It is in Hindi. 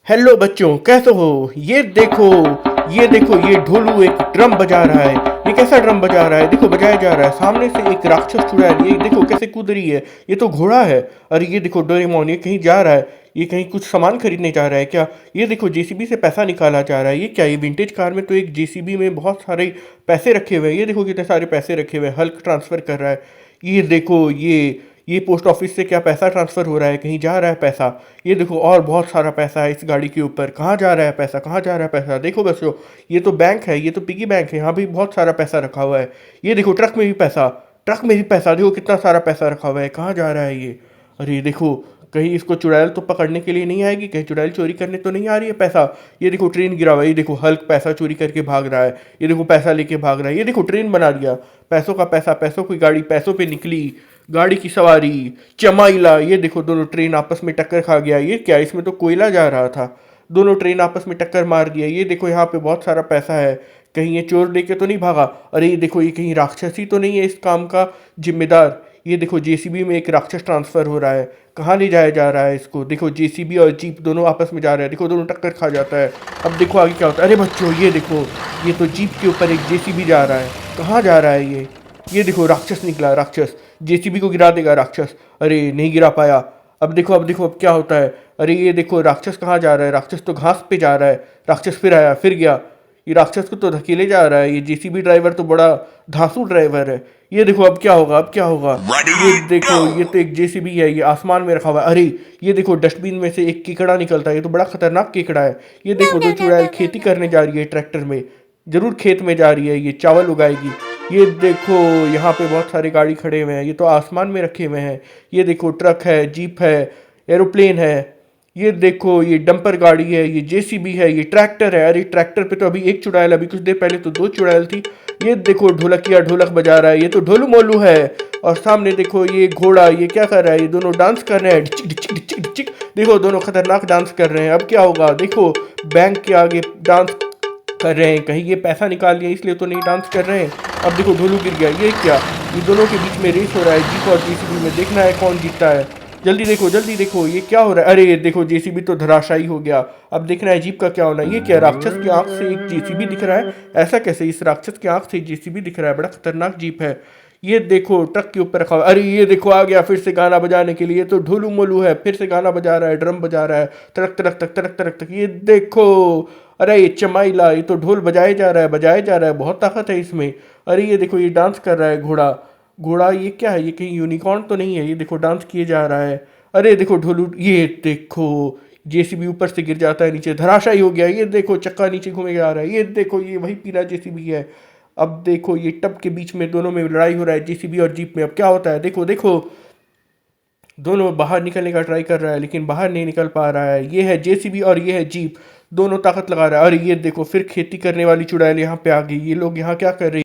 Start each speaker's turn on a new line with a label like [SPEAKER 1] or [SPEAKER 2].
[SPEAKER 1] हेलो बच्चों, कैसे हो? ये देखो ये ढोलू एक ड्रम बजा रहा है। ये कैसा ड्रम बजा रहा है? देखो बजाया जा रहा है। सामने से एक राक्षस चुड़ैल, ये देखो कैसे कूद रही है। ये तो घोड़ा है। अरे ये देखो डोरेमोन, ये कहीं जा रहा है। ये कहीं कुछ सामान खरीदने जा रहा है क्या? ये देखो जेसीबी से पैसा निकाला जा रहा है। ये क्या, ये विंटेज कार में तो एक जेसीबी में बहुत सारे पैसे रखे हुए हैं। ये देखो कितने सारे पैसे रखे हुए हैं। हल्क ट्रांसफर कर रहा है। ये देखो ये पोस्ट ऑफिस से क्या पैसा ट्रांसफर हो रहा है, कहीं जा रहा है पैसा। ये देखो और बहुत सारा पैसा है इस गाड़ी के ऊपर। कहाँ जा रहा है पैसा, कहाँ जा रहा है पैसा? देखो बच्चों, ये तो बैंक है, ये तो पिगी बैंक है। यहाँ भी बहुत सारा पैसा रखा हुआ है। ये देखो ट्रक में भी पैसा, ट्रक में भी पैसा। देखो कितना सारा पैसा रखा हुआ है। कहाँ जा रहा है ये? अरे देखो, कहीं इसको चुड़ैल तो पकड़ने के लिए नहीं आएगी, कहीं चुड़ैल चोरी करने तो नहीं आ रही है पैसा। ये देखो ट्रेन गिरा हुआ है। ये देखो हल्क पैसा चोरी करके भाग रहा है। ये देखो पैसा लेके भाग रहा है। ये देखो ट्रेन बना दिया। पैसों का पैसा, पैसों की गाड़ी, पैसों पे निकली गाड़ी की सवारी। चमाइला, ये देखो दोनों ट्रेन आपस में टक्कर खा गया। ये क्या, इसमें तो कोयला जा रहा था। दोनों ट्रेन आपस में टक्कर मार दिया। ये देखो यहाँ पे बहुत सारा पैसा है। कहीं ये चोर लेके तो नहीं भागा? अरे ये देखो, ये कहीं राक्षसी तो नहीं है इस काम का जिम्मेदार? ये देखो जेसीबी में एक राक्षस ट्रांसफर हो रहा है। कहाँ ले जाया जा रहा है इसको? देखो जेसीबी और जीप दोनों आपस में जा रहे हैं। देखो दोनों टक्कर खा जाता है। अब देखो आगे क्या होता है। अरे बच्चों ये देखो, ये तो जीप के ऊपर एक जेसीबी जा रहा है। कहाँ जा रहा है ये देखो राक्षस निकला, राक्षस जेसीबी को गिरा देगा राक्षस। अरे नहीं गिरा पाया। अब देखो अब क्या होता है। अरे ये देखो राक्षस कहाँ जा रहा है? राक्षस तो घास पे जा रहा है। राक्षस फिर आया, फिर गया। ये राक्षस को तो धकेले जा रहा है। ये जेसीबी ड्राइवर तो बड़ा धांसू ड्राइवर है। ये देखो अब क्या होगा, अब क्या होगा। ये देखो, ये तो एक जेसीबी है, ये आसमान में रखा हुआ है। अरे ये देखो डस्टबिन में से एक केकड़ा निकलता है। ये तो बड़ा खतरनाक केकड़ा है। ये देखो दो चुड़ैल खेती करने जा रही है ट्रैक्टर में। जरूर खेत में जा रही है, ये चावल उगाएगी। ये देखो यहाँ पे बहुत सारे गाड़ी खड़े हुए हैं। ये तो आसमान में रखे हुए हैं। ये देखो ट्रक है, जीप है, एरोप्लेन है। ये देखो ये डंपर गाड़ी है, ये जेसीबी है, ये ट्रैक्टर है। अरे ट्रैक्टर पे तो अभी एक चुड़ैल, अभी कुछ देर पहले तो दो चुड़ैल थी। ये देखो ढोलकिया ढोलक बजा रहा है। ये तो ढोलू मोलू है। और सामने देखो ये घोड़ा, ये क्या कर रहा है? ये दोनों डांस कर रहे हैं, डिचिक डिचिक डिचिक डिचिक। देखो दोनों खतरनाक डांस कर रहे हैं। अब क्या होगा? देखो बैंक के आगे डांस कर रहे हैं। कहीं ये पैसा निकाल लिया इसलिए तो नहीं डांस कर रहे हैं। अब देखो ढोलू गिर गया। ये क्या, ये दोनों के बीच में रेस हो रहा है जीप और जेसीबी में। देखना है कौन जीतता है। जल्दी देखो जल्दी देखो, ये क्या हो रहा है? अरे ये देखो जेसीबी तो धराशायी हो गया। अब देखना है जीप का क्या होना है। ये क्या, राक्षस की आंख से एक जेसीबी दिख रहा है? ऐसा कैसे? इस राक्षस की आंख से जेसीबी दिख रहा है? बड़ा खतरनाक जीप है। ये देखो ट्रक के ऊपर रखा हुआ है। अरे ये देखो आ गया फिर से गाना बजाने के लिए। तो ढोलू मोलू है, फिर से गाना बजा रहा है, ड्रम बजा रहा है। तरक तरक तक तरक तरक तक। ये देखो, अरे ये चमाइला, ये तो ढोल बजाए जा रहा है, बजाए जा रहा है। बहुत ताकत है इसमें। अरे ये देखो ये डांस कर रहा है घोड़ा। घोड़ा ये क्या है? ये कहीं यूनिकॉर्न तो नहीं है? ये देखो डांस किए जा रहा है। अरे देखो ढोलू, ये देखो जेसीबी ऊपर से गिर जाता है नीचे, धराशायी हो गया। ये देखो चक्का नीचे घूमे जा रहा है। ये देखो ये वही पीला जेसीबी है। अब देखो ये टब के बीच में दोनों में लड़ाई हो रहा है, जेसीबी और जीप में। अब क्या होता है? देखो देखो, दोनों बाहर निकलने का ट्राई कर रहा है लेकिन बाहर नहीं निकल पा रहा है। ये है जेसीबी और ये है जीप, दोनों ताकत लगा रहा है। और ये देखो फिर खेती करने वाली चुड़ैल यहाँ पे आ गई। ये लोग यहाँ क्या कर रही